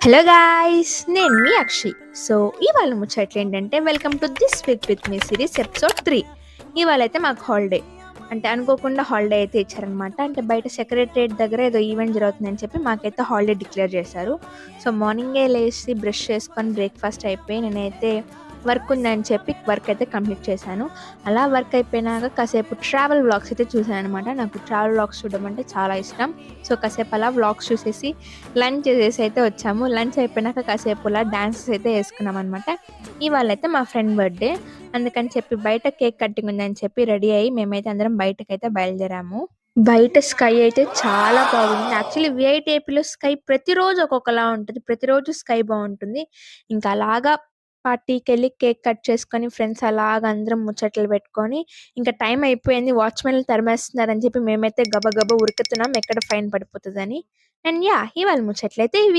Hello guys! నేను మీ Akshay. So, ఇవాళ ముచ్చట్లేంటంటే welcome to this week with me series episode 3. ఇవాళైతే మాకు హాలిడే. అంటే అనుకోకుండా హాలిడే అయితే ఇచ్చారనమాట. అంటే బయట సెక్రటరియట్ దగ్గర ఏదో ఈవెంట్ జరుగుతుందని చెప్పి మాకైతే హాలిడే డిక్లేర్ చేశారు. సో, మార్నింగే లేసి బ్రష్ చేసుకొని బ్రేక్‌ఫాస్ట్ అయిపోయి నేనైతే వర్క్ ఉందని చెప్పి వర్క్ అయితే కంప్లీట్ చేశాను. అలా వర్క్ అయిపోయినాక కాసేపు ట్రావెల్ వ్లాగ్స్ అయితే చూశాననమాట. నాకు ట్రావెల్ వ్లాగ్స్ చూడడం అంటే చాలా ఇష్టం. సో, కాసేపు అలా వ్లాగ్స్ చూసేసి లంచ్ చేసేసి అయితే వచ్చాము. లంచ్ అయిపోయినాక కాసేపు అలా డాన్సెస్ అయితే వేసుకున్నామనమాట. ఇవాళైతే మా ఫ్రెండ్ బర్త్‌డే. అందుకని చెప్పి బయట కేక్ కటింగ్ ఉందని చెప్పి రెడీ అయ్యి మేమైతే అందరం బయటకైతే బయలుదేరాము. బయట స్కై అయితే చాలా బాగుంది. యాక్చువల్లీ వీఐటీఏపీలో స్కై ప్రతిరోజు ఒక్కొక్కలా ఉంటది. ప్రతిరోజు స్కై బావుంటుంది. ఇంకా అలాగా పార్టీకెళ్ళి కేక్ కట్ చేసుకొని ఫ్రెండ్స్ అలాగా అందరం ముచ్చట్లు పెట్టుకొని ఇంకా టైం అయిపోయింది. వాచ్‌మెన్‌లు తరిమేస్తున్నారని చెప్పి మేమైతే గబగబా ఉరుకుతున్నాం ఎక్కడ ఫైన్ పడిపోతదని. And yeah! ఇవాళ ముచ్చట్లయితే ఇవి.